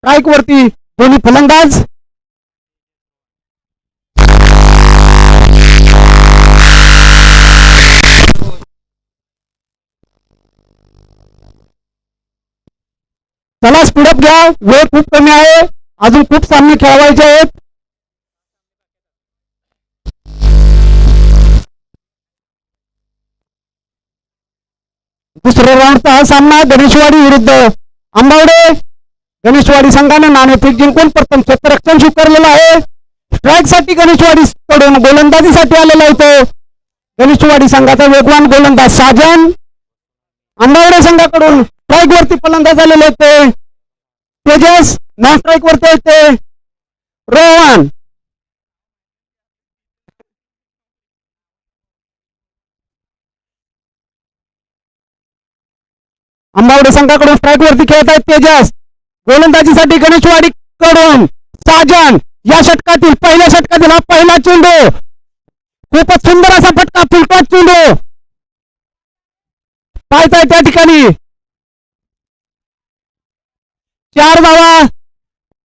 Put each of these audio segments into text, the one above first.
Strike वरती दोन्ही फलंदाज. चला स्पीडअप घ्या, वेळ खूप कमी आहे, अजून खूप सामने खेळवायचे आहेत. दुसऱ्या राऊंडचा हा सामना गणेशवाडी विरुद्ध आंबावडे. गणेशवाडी संघाने नाणेफेक जिंकून प्रथम क्षेत्ररक्षण स्वीकारलेलं आहे. स्ट्राईक साठी गणेशवाडी कडून गोलंदाजीसाठी आलेला होतो गणेशवाडी संघाचा वेगवान गोलंदाज साजन. आंबावडे संघाकडून स्ट्राईक वरती फलंदाज आलेले होते तेजस. नॉन स्ट्राईक वरती होते रोहन. आंबावडे संघाकडून स्ट्राईक वरती खेळत आहेत तेजस. गोलंदाजीसाठी गणेशवाडी कडून साजन. या षटकातील पहिल्या षटकातील हा पहिला चेंडू, खूपच सुंदर असा फटका, फुलटॉस चेंडू पाहायचा त्या ठिकाणी. 4 धावा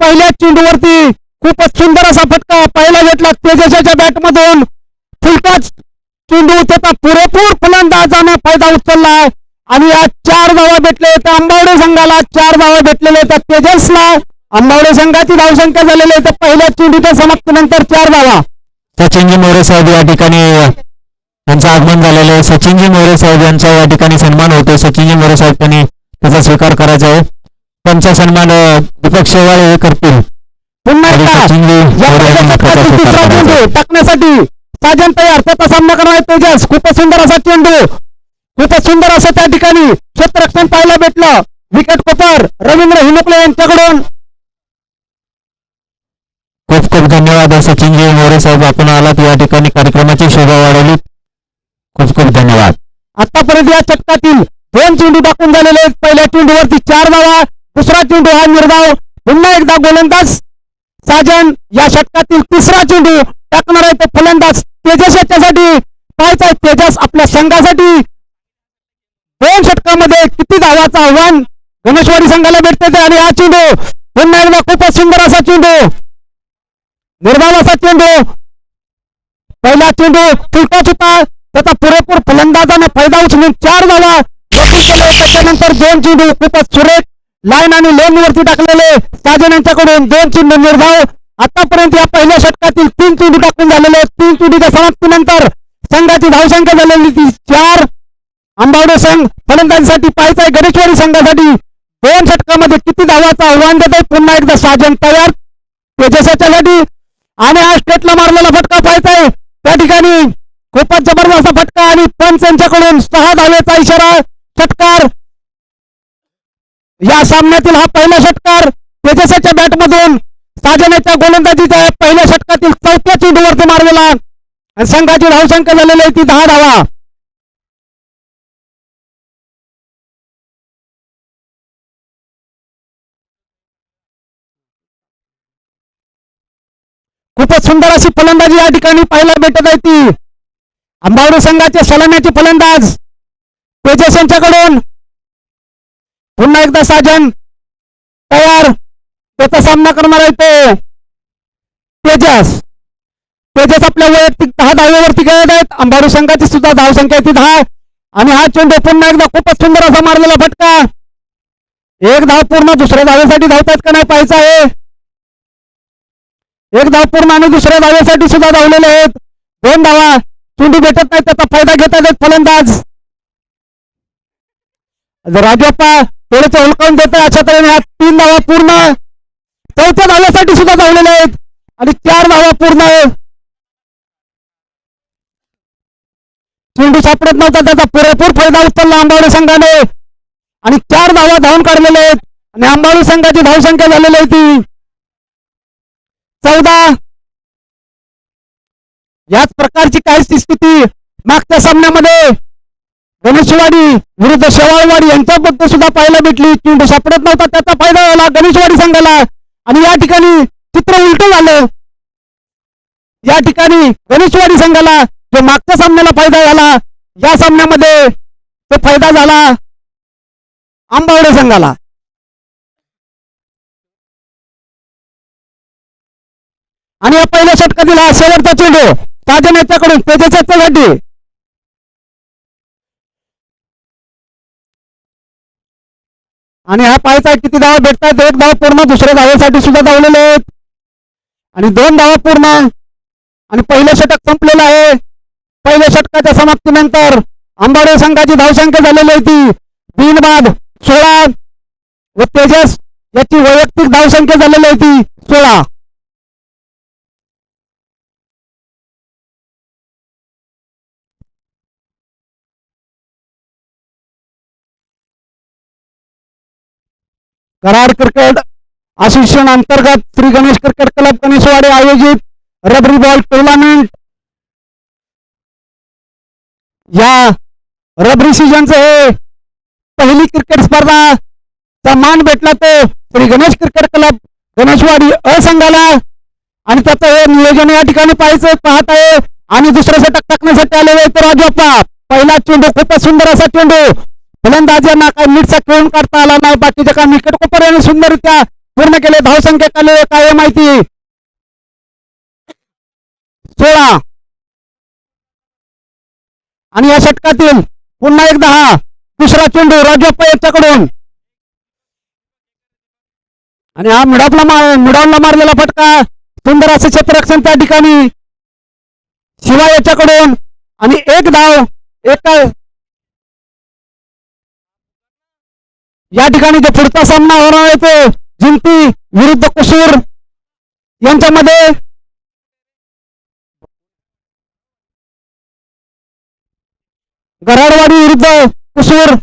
पहिल्या चेंडूवरती. खूपच सुंदर असा फटका पहिला घेतला तेजसच्या बॅटमधून. फुलटॉस चेंडू, त्याचा पुरेपूर फलंदाजाने फायदा उचलला आणि या 4 धावा भेटले तर आंबावडे संघाला. 4 धावा भेटलेले तर तेजसला. आंबावडे संघाची धावसंख्या झालेली आहे तर पहिल्या चेंडूच्या समाप्तीनंतर 4 धावा. सचिनजी मोरे साहेब या ठिकाणी यांचं आगमन झालेलं आहे. सचिनजी मोरे साहेब यांचा या ठिकाणी सन्मान होतो. सचिनजी मोरे साहेब त्यांनी त्याचा स्वीकार करायचा आहे. त्यांचा सन्मान दीपक शेवाळे करतील. पुन्हा टाकण्यासाठी साजन तयार. त्याचा सामना करणार तेजस. खूपच सुंदर असा चेंडू, खूपच सुंदर असं त्या ठिकाणी क्षेत्ररक्षण पाहायला भेटलं. विकेट कोपर रवींद्र हिनुकले यांच्याकडून. खूप खूप धन्यवाद सचिनजी मोरे साहेब, आपण आलात या ठिकाणी कार्यक्रमाची शोभा वाढवली. खूप खूप धन्यवाद. आतापर्यंत या षटकातील 2 चेंडू टाकून झालेले आहेत. पहिल्या चेंडूवरती 4 धावा, दुसरा चेंडू हा निर्धाव. पुन्हा एकदा गोलंदाज साजन. या षटकातील तिसरा चेंडू टाकणार आहे तो फलंदाज तेजस याच्यासाठी. पाहायचा तेजस आपल्या संघासाठी 2 षटकामध्ये किती धावाचं आव्हान गणेशवाडी संघाला भेटते. आणि हा चेंडू पुन्हा एकदा खूपच सुंदर असा चेंडू, निर्धाव असा चेंडू. पहिला चेंडू फुलटॉस होता, त्याचा पुरेपूर फलंदाजाने फायदा उचलून 4 धावा. त्याच्यानंतर 2 चेंडू खूपच सुरेख लाईन आणि लेन वरती टाकलेले साजन यांच्याकडून. 2 चेंडू निर्धाव. आतापर्यंत या पहिल्या षटकातील 3 चेंडू टाकून झालेले. 3 चेंडूच्या समाप्तीनंतर संघाची धावसंख्या झालेली ती 4. आंबावडे संघ फलंदाजीसाठी पाहायचा आहे गणेशवाडी संघासाठी 2 षटकामध्ये किती धावाचं आव्हान देत आहे. पुन्हा एकदा साजन तयार तेजसाच्यासाठी. आणि हा स्टेटला मारलेला फटका पाहायचा आहे त्या ठिकाणी. खूपच जबरदस्त फटका आणि पंच यांच्याकडून 6 धावेचा इशारा. षटकार या सामन्यातील हा पहिला षटकार तेजसाच्या बॅटमधून साजनाच्या गोलंदाजीच्या पहिल्या षटकातील 4थ्या चेंडूवरती मारलेला. आणि संघाची धावसंख्या झालेली आहे ती 10 धावा. खूपच सुंदर अशी फलंदाजी या ठिकाणी पाहायला भेटत आहे ती आंबावडे संघाचे सलामीचे फलंदाज तेजस यांच्याकडून. पुन्हा एकदा साजन तयार. त्याचा सामना करणार आहे तो तेजस. तेजस आपल्या वैयक्तिक 10 धावेवरती खेळत आहेत. आंबावडे संघाची सुद्धा धावसंख्या ती 10. आणि हा चेंडू पुन्हा एकदा खूपच सुंदर असा मारलेला फटका. 1 धाव पूर्ण. दुसऱ्या धावेसाठी धावतात का नाही पाहायचं आहे. 1 धाव पूर्ण आणि दुसऱ्या धावेसाठी सुद्धा धावलेले आहेत. 2 धावा. चेंडू भेटत नाही, त्याचा फायदा घेतात आहेत फलंदाज राजप्पा. थोडंच हुलकावून देत आहे. अशा तऱ्हेने 3 धावा पूर्ण. 4थ्या धावेसाठी सुद्धा धावलेले आहेत आणि 4 धावा पूर्ण. चेंडू सापडत नव्हता, त्याचा पुरेपूर फायदा उचलला आंबावडे संघाने आणि 4 धावा धावून काढलेले आहेत. आणि आंबावडे संघाची धावसंख्या झालेली आहे ती 14. याच प्रकारची काहीच स्थिती मागच्या सामन्यामध्ये गणेशवाडी विरुद्ध शेवाळवाडी यांच्याबद्दल सुद्धा पाहायला भेटली. चेंडू सापडत नव्हता, त्याचा फायदा झाला गणेशवाडी संघाला. आणि या ठिकाणी चित्र उलट झालं. या ठिकाणी गणेशवाडी संघाला जो मागच्या सामन्याला फायदा झाला, या सामन्यामध्ये तो फायदा झाला आंबावडे संघाला. आणि या पहिल्या षटकातील हा शेवटचा चेंडू साजन याच्याकडून तेजस्यासाठी आणि हा पाहायचा किती धावा भेटतात. एक धाव पूर्ण, दुसऱ्या धावेसाठी सुद्धा धावलेले आहेत आणि 2 धावा पूर्ण आणि पहिलं षटक संपलेलं आहे. पहिल्या षटकाच्या समाप्तीनंतर आंबाडे संघाची धावसंख्या झालेली आहे ती बिनबाद 16 व तेजस याची वैयक्तिक धावसंख्या झालेली आहे ती 16. कराड क्रिकेट असोसिएशन अंतर्गत श्री गणेश क्रिकेट क्लब गणेशवाडी आयोजित रबरी बॉल टुर्नामेंट या रबरी सीजनचे हे पहिली क्रिकेट स्पर्धा मान भेटला तो श्री गणेश क्रिकेट क्लब गणेशवाडी संघाला आणि त्याचं हे नियोजन या ठिकाणी पाहत आहे. आणि दुसरं षटक टाकण्यासाठी आलेले तो राजप्पा. पहिला चेंडू खूपच सुंदर असा चेंडू फलंदाज यांना काही नीटसा खेळून काढता आला नाही. बाकीचे काम विकेट कोपर यांनी सुंदररित्या पूर्ण केले. धावसंख्या काय माहिती 16 आणि या षटकातील पुन्हा एकदा हा दुसरा चेंडू राजप्पा याच्याकडून आणि हा मिडावला मारलेला फटका सुंदर असे क्षेत्ररक्षण त्या ठिकाणी शिवा याच्याकडून आणि एक धाव एका या ठिकाणी जो पुढचा सामना होणार आहे तो जिंती विरुद्ध कुसूर यांच्यामध्ये गराडवाडी विरुद्ध कुसूर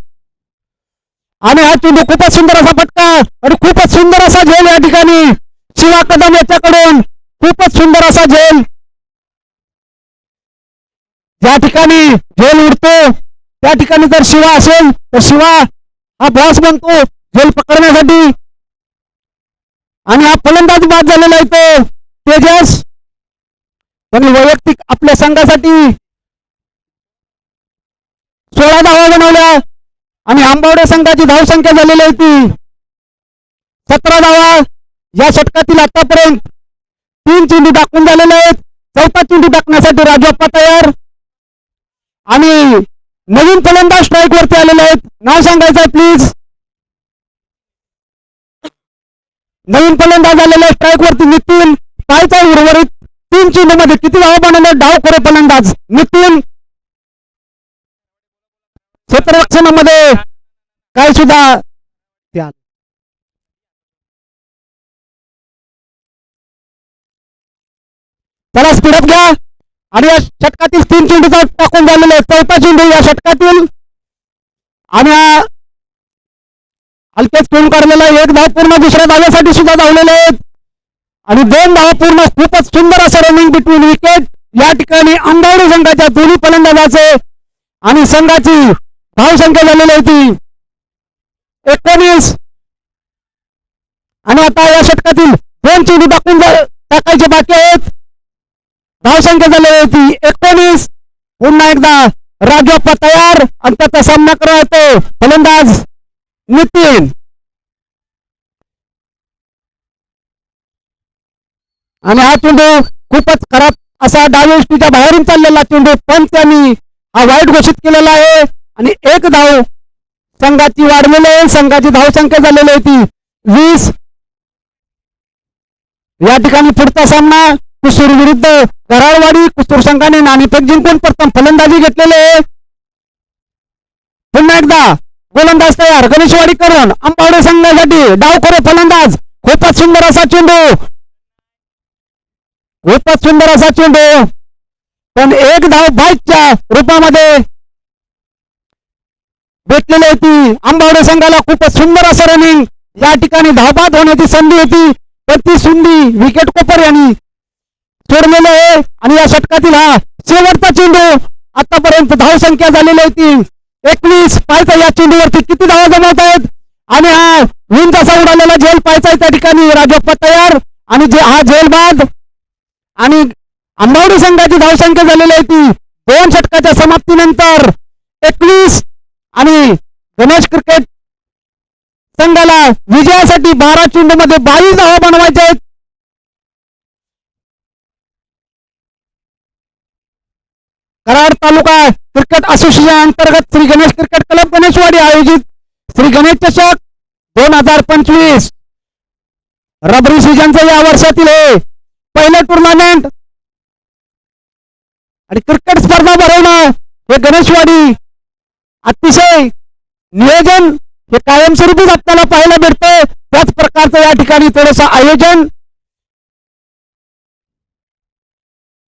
आणि हा चेंडू खूपच सुंदर असा फटका आणि खूपच सुंदर असा झेल या ठिकाणी शिवा कदम याच्याकडून खूपच सुंदर असा झेल. ज्या ठिकाणी झेल उडतो त्या ठिकाणी जर शिवा असेल तर शिवा हा बॉस बनतो झेल पकडण्यासाठी आणि हा फलंदाज बाद झालेला आहे तो तेजस. त्यांनी वैयक्तिक आपल्या संघासाठी 16 धावा बनवल्या आणि आंबावडे संघाची धावसंख्या झालेली आहे ती 17 धावा. या षटकातील आतापर्यंत 3 चेंडू टाकून झालेले आहेत. चौथा चेंडू टाकण्यासाठी राजप्पा तयार आणि नवीन फलंदाज स्ट्राईक वरती आलेले आहेत. नाव सांगायचं आहे प्लीज. नवीन फलंदाज आलेले स्ट्राईक वरती नितीन. पाहायचा उर्वरित 3 चेंडू मध्ये किती धावा बनवले. डाव करे फलंदाज नितीन. क्षेत्ररक्षणामध्ये काय सुद्धा त्याला स्पीडअप घ्या आणि या षटकातील 3 चेंडू टाकून झालेले चौथा चेंडू या षटकातील आणि हलकेच खेळून काढलेला एक धाव पूर्ण दुसऱ्या धावेसाठी सुद्धा धावलेले आहेत आणि 2 धावा पूर्ण. खूपच सुंदर असं रनिंग बिटवीन विकेट या ठिकाणी आंबावडे संघाच्या दोन्ही फलंदाजाचे आणि संघाची धावसंख्या झालेली होती 19 आणि आता या षटकातील 2 चेंडू टाकायचे बाकी आहेत. धावसंख्या झालेली होती 19. पुन्हा एकदा राजप्पा तयार आणि त्याचा सामना करत फलंदाज नितीन आणि हा चेंडू खूपच खराब असा डावीच्या बाहेरून चाललेला चेंडू पण त्यांनी हा वाईट घोषित केलेला आहे आणि एक धाव संघाची वाढलेली आहे. संघाची धावसंख्या झालेली होती 20. या ठिकाणी पुढचा सामना कुसूर विरुद्ध कराडवाडी. कुसूर संघाने नाणेफेक जिंकून प्रथम फलंदाजी घेतलेले आहे. पुन्हा एकदा गोलंदाज तयार गणेशवाडी करून आंबावडे संघासाठी डावखोरे फलंदाज. खूपच सुंदर असा चेंडू खूपच सुंदर असा चेंडू पण एक धाव बाईकच्या रूपामध्ये भेटलेली होती. आंबावडे संघाला खूपच सुंदर असं रनिंग या ठिकाणी धावबाद होण्याची संधी होती पण ती संधी विकेट कोपर यांनी सोडलेले आहे आणि या षटकातील हा शेवटचा चेंडू. आतापर्यंत धावसंख्या झालेली होती 21. पाहायचा या चेंडूवरती किती धावा जमवत आहेत आणि हा विंज असा उडालेला झेल पाहायचा त्या ठिकाणी राजप्पा तयार आणि हा झेल बाद आणि आंबावडे संघाची धावसंख्या झालेली होती 2 षटकाच्या समाप्तीनंतर 21 आणि गणेश क्रिकेट संघाला विजयासाठी 12 चेंडू मध्ये 22 धावा बनवायच्या आहेत. कराड तालुका क्रिकेट असोसिएशन अंतर्गत श्री गणेश क्रिकेट क्लब गणेशवाडी आयोजित श्री गणेश चषक 2025 रबरी सीजनचं या वर्षातील हे पहिलं टुर्नामेंट आणि क्रिकेट स्पर्धा भरवणं हे गणेशवाडी अतिशय नियोजन हे कायमस्वरूपीच आपल्याला पाहायला भेटतं. त्याच प्रकारचं या ठिकाणी थोडंसं आयोजन.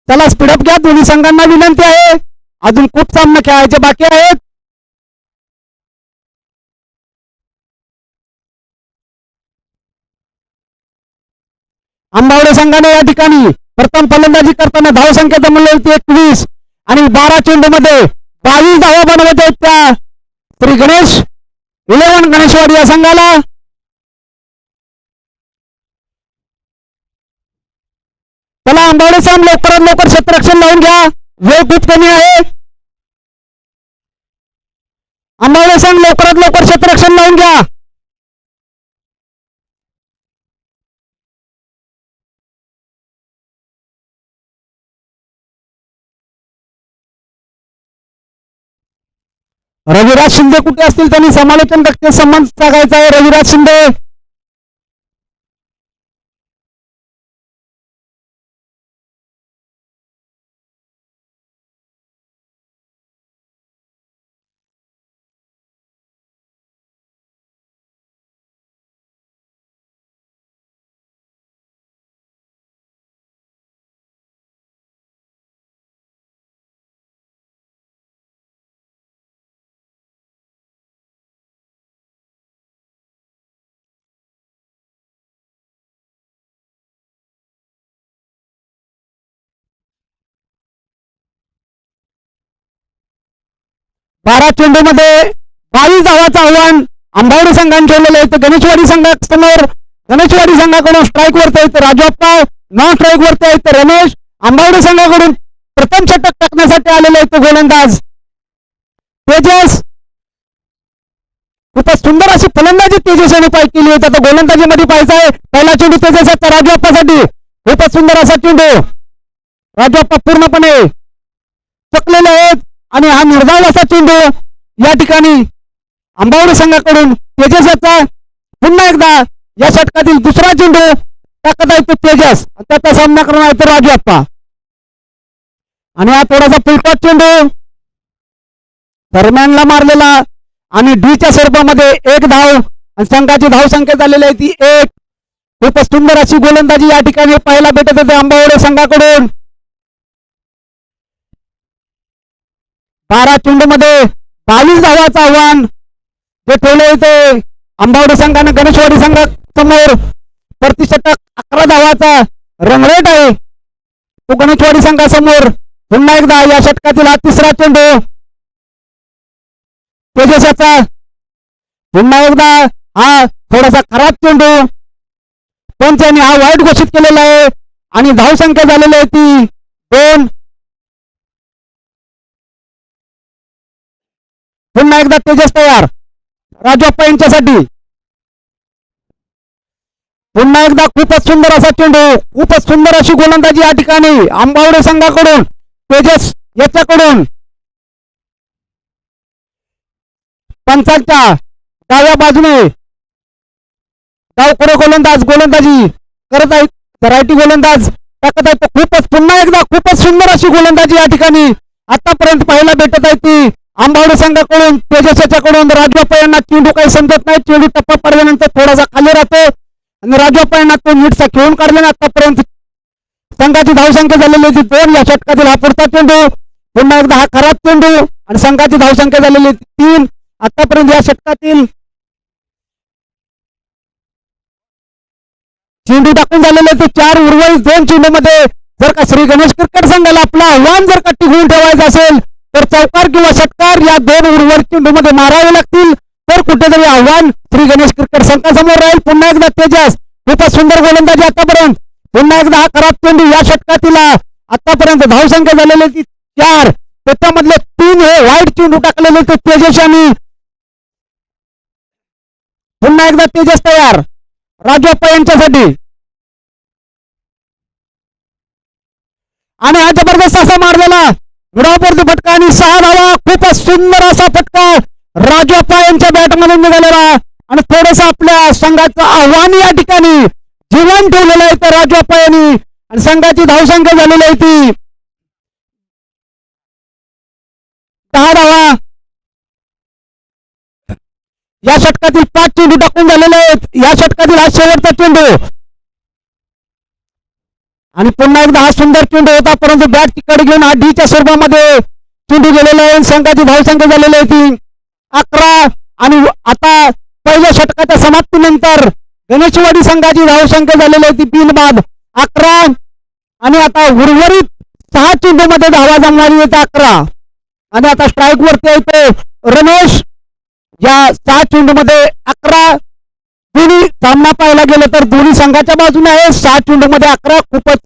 चला स्पीडअप घ्या. दोन्ही संघांना विनंती आहे. अजून खूप सामने खेळायचे बाकी आहेत. आंबावडे संघाने या ठिकाणी प्रथम फलंदाजी करताना धावसंख्या जमली होती 21 आणि 12 चेंडूमध्ये 22 धावा बनवत आहेत त्या श्री गणेश 11 गणेशवाडी या संघाला. चला आंबावडे संघ लवकरात लवकर क्षेत्ररक्षण लावून घ्या. वेळ खूप कमी आहे. आंबावडे संघ लवकरात लवकर क्षेत्ररक्षण लावून घ्या. रविराज शिंदे कुठे असतील त्यांनी समालोचन कक्षात संबंध साधायचा आहे. रविराज शिंदे बारा चेंडूमध्ये 22 धावाचं आव्हान आंबावडे संघाने ठेवलेलं आहे. गणेशवाडी संघासमोर गणेशवाडी संघाकडून स्ट्राईक वरती आहेत राजप्पा, नॉन स्ट्राईक वरती आहेत रमेश. आंबावडे संघाकडून प्रथम षटक टाकण्यासाठी आलेले आहेत गोलंदाज तेजस. खूपच सुंदर अशी फलंदाजी तेजस यांनी पाय केली होती. आता गोलंदाजीमध्ये पाहायचं आहे. पहिला चेंडू तेजसचा राजप्पासाठी. खूपच सुंदर असा चेंडू. राजप्पा पूर्णपणे चकलेले आहेत आणि हा निर्धाव असा चेंडू या ठिकाणी आंबावडे संघाकडून तेजस याचा पुन्हा एकदा या षटकातील दुसरा चेंडू टाकत आहे तो तेजस. त्याचा सामना करणार आहे तो राजप्पा आणि हा थोडासा पुलटॉस चेंडू दरम्यानला मारलेला आणि डीच्या स्वरूपामध्ये 1 धाव आणि संघाची धावसंख्या झालेली आहे ती 1. खूपच सुंदर अशी गोलंदाजी या ठिकाणी पाहायला भेटत होते आंबावडे संघाकडून. 12 चेंडूमध्ये 22 धावाचं आव्हान जे ठेवले होते आंबावडे संघाने गणेशवाडी संघासमोर. प्रतिषटक 11 धावाचा रंगरेट आहे तो गणेशवाडी संघासमोर. पुन्हा एकदा या षटकातील हा तिसरा चेंडू तेजसाचा. पुन्हा एकदा हा थोडासा खराब चेंडू पण त्यांनी हा वाईट घोषित केलेला आहे आणि धावसंख्या झालेली आहे ती 2. पुन्हा एकदा तेजस तयार राजप्पा यांच्यासाठी. पुन्हा एकदा खूपच सुंदर असा चेंडू. खूपच सुंदर अशी गोलंदाजी या ठिकाणी आंबावडे संघाकडून तेजस याच्याकडून. पंचांच्या डाव्या बाजूने डावखोरे गोलंदाजी करत आहेत. रायटी गोलंदाज टाकत आहेत. खूपच पुन्हा एकदा खूपच सुंदर अशी गोलंदाजी या ठिकाणी आतापर्यंत पाहायला भेटत आहे ती आंबावडे संघाकडून तेजस याच्याकडून. राजप्पा यांना चेंडू काही समजत नाही. चेंडू टप्पा पडल्यानंतर थोडासा खाली राहतो आणि राजप्पा यांना तो नीटसा खेळून काढल्याने आतापर्यंत संघाची धावसंख्या झालेली होती 2. या षटकातील हा पुढचा चेंडू. पुन्हा एकदा हा खराब चेंडू आणि संघाची धावसंख्या झालेली 3. आतापर्यंत या षटकातील चेंडू टाकून झालेले ते 4. उर्वरित 2 चेंडूमध्ये जर का श्री गणेश क्रिकेट संघाला आपलं आव्हान जर का टिकवून ठेवायचं असेल तर चौकार किंवा षटकार या 2 उर्वरित चेंडूमध्ये मारावे लागतील तर कुठेतरी आव्हान श्री गणेश क्रिकेट संघासमोर राहील. पुन्हा एकदा तेजस खूपच सुंदर गोलंदाजी आतापर्यंत. पुन्हा एकदा हा खराब चेंडू. या षटकातील आतापर्यंत धावसंख्या झालेली ती 4. त्याच्यामधले 3 हे वाईट चेंडू टाकलेले ते तेजस यांनी. पुन्हा एकदा तेजस तयार राजप्पा यांच्यासाठी आणि हा जबरदस्त असा मारलेला मिडावरती फटका आणि 6 धावा. खूपच सुंदर असा फटका राजप्पा यांच्या बॅटमधून निघालेला आणि थोडस आपल्या संघाचं आव्हान या ठिकाणी जीवन ठेवलेलं आहे तर राजप्पा यांनी आणि संघाची धावसंख्या झालेली आहे ती 10 धावा. या षटकातील 5 चेंडू टाकून झालेले आहेत. या षटकातील हा शेवटचा चेंडू आणि पुन्हा एकदा हा सुंदर चेंडू होता परंतु बॅट तिकडे घेऊन हा डीच्या स्वरूपामध्ये चेंडू गेलेला आहे. संघाची धावसंख्या झालेली आहे ती 11 आणि आता पहिल्या षटकाच्या समाप्तीनंतर गणेशवाडी संघाची धावसंख्या झालेली आहे ती 3 बाद 11 आणि आता उर्वरित 6 चेंडू मध्ये धावा जमणारी येते 11 आणि आता स्ट्राईक वरती येतो रमेश. या 6 चेंडू मध्ये 11 दोन्ही सामना पाहायला गेलं तर दोन्ही संघाच्या बाजूने आहे. 6 चेंडू मध्ये 11 खूपच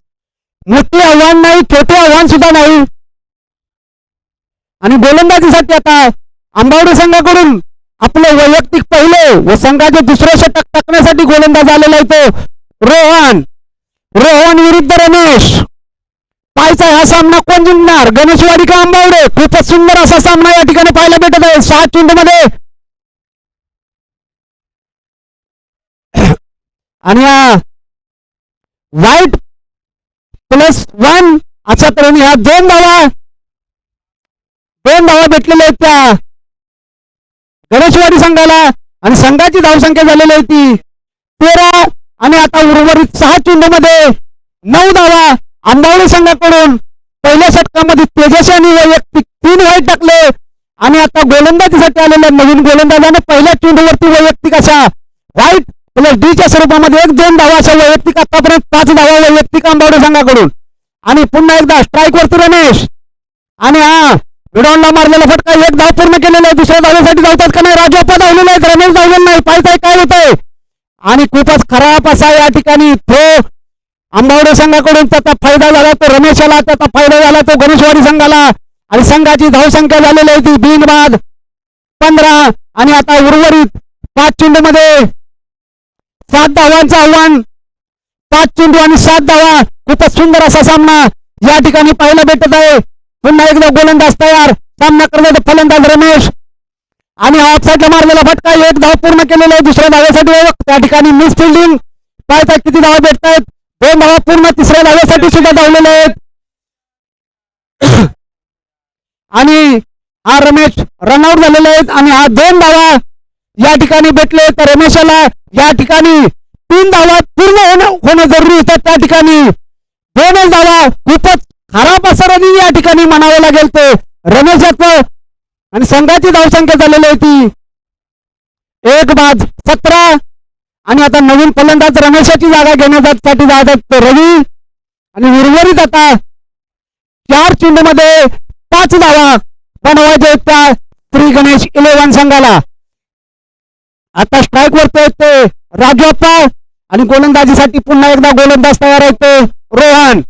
मोठे आव्हान नाही छोटे आव्हान सुद्धा नाही. आणि गोलंदाजीसाठी आता आंबावडे संघाकडून आपले वैयक्तिक पहिले व संघाचे दुसरे षटक टाकण्यासाठी गोलंदाज आलेला आहे तो रोहन विरुद्ध रमेश. पाहायचा हा सामना कोण जिंकणार गणेशवाडी का आंबावडे. खूपच सुंदर असा सामना या ठिकाणी पाहायला भेटत आहे 6 चेंडू मध्ये आणि वाईट +1 अशा तऱ्हेने ह्या 2 धावा भेटलेल्या आहेत त्या गणेशवाडी संघाला आणि संघाची धावसंख्या झालेली आहे ती 13 आणि आता उर्वरित 6 चेंडू मध्ये 9 धावा आंबावडे संघाकडून. पहिल्या षटकामध्ये तेजस यांनी वैयक्तिक 3 वाईट टाकले आणि आता गोलंदाजीसाठी आलेल्या नवीन गोलंदाजाने पहिल्या चेंडूवरती वैयक्तिक अशा वाईट +D च्या स्वरूपामध्ये 1-2 धावा अशा वैयक्तिक आतापर्यंत 5 धावा वैयक्तिक आंबावडे संघाकडून. आणि पुन्हा एकदा स्ट्राईक वरती रमेश आणि हा विडावला मारलेला फटका 1 धाव पूर्ण केलेला आहे. दुसऱ्या धावेसाठी धावतात का नाही राजप्पा धावलेला आहे रमेश धावलेला नाही. पाहिजे काय होतंय आणि खूपच खराब असा या ठिकाणी थ्रो आंबावडे संघाकडून त्याचा फायदा झाला तो रमेशला त्याचा फायदा झाला तो गणेशवाडी संघाला आणि संघाची धावसंख्या झालेली आहे ती 3 बाद 15 आणि आता उर्वरित 5 चेंडू मध्ये 7 धावांचं आव्हान 5 चेंडू आणि 7 धावा. खूपच सुंदर असा सामना या ठिकाणी पाहायला भेटत आहे. पुन्हा एकदा गोलंदाज तयार सामना करण्याचा फलंदाज रमेश आणि ऑफसाईडला मारलेला फटका 1 धाव पूर्ण केलेला आहे. दुसऱ्या धावेसाठी त्या ठिकाणी मिस फिल्डिंग पाहता किती धावा भेटत आहेत 2 धावा पूर्ण तिसऱ्या धावेसाठी सुद्धा धावलेले आहेत आणि हा रमेश रनआउट झालेला आहे आणि हा 2 धावा या ठिकाणी भेटले तर रमेशला या ठिकाणी 3 धावा पूर्ण होणं जरुरी होतं. त्या ठिकाणी 2च धावा खूपच खराब असं रनिंग या ठिकाणी म्हणावं लागेल तो रमेशाचं आणि संघाची धावसंख्या झालेली आहे ती 1 बाद 17 आणि आता नवीन फलंदाज रमेशाची जागा घेण्यासाठी जातात रवी आणि उर्वरित आता 4 चेंडू मध्ये 5 धावा बनवायचे त्या श्री गणेश 11 संघाला. आता स्ट्राईक वरती येते राजप्पा आणि गोलंदाजीसाठी पुन्हा एकदा गोलंदाज तयार होते रोहन.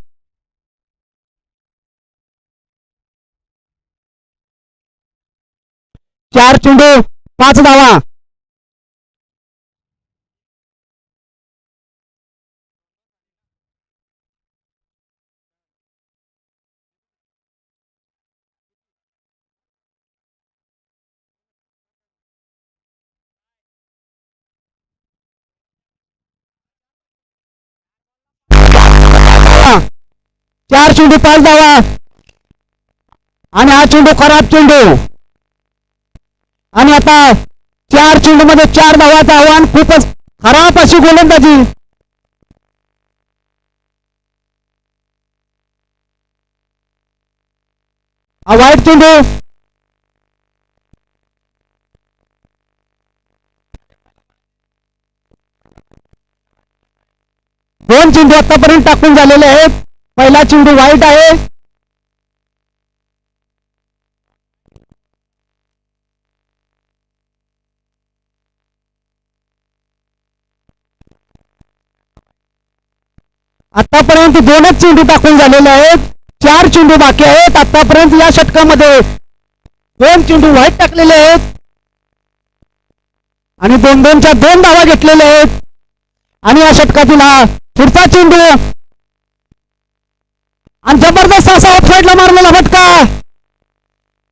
चार चेंडू 5 धावा. चार चेंडू 5 धावा आणि हा चेंडू खराब चेंडू आणि आता 4 चेंडू मध्ये 4 धावाचं आव्हान खूपच खराब अशी गोलंदाजी. हा वाईट चेंडू दोन चेंडू आतापर्यंत टाकून झालेले आहेत. पहिला चेंडू वाईट आहे आतापर्यंत 2च चेंडू टाकून झालेले आहेत. 4 चेंडू बाकी आहेत. आतापर्यंत या षटकामध्ये 2 चेंडू वाईट टाकलेले आहेत आणि 2-2च्या 2 धावा घेतलेल्या आहेत आणि या षटकातील हा पुढचा चेंडू आणि जबरदस्त असा ऑफसाईडला मारलेला फटका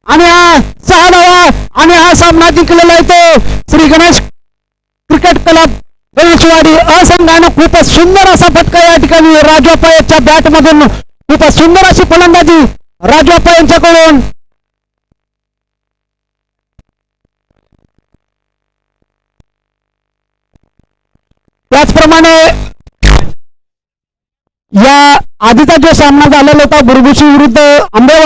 आणि हा 6 धावा आणि हा सामना जिंकलेला आहे तो श्री गणेश क्रिकेट क्लब गणेशवाडी असंघानं खूपच सुंदर असा फटका या ठिकाणी राजू अप्पा यांच्या बॅट मधून खूपच सुंदर अशी फलंदाजी राजू अप्पा यांच्याकडून. त्याचप्रमाणे या आधीचा जो सामना झालेला होता बुरबुशी विरुद्ध आंबेवाडी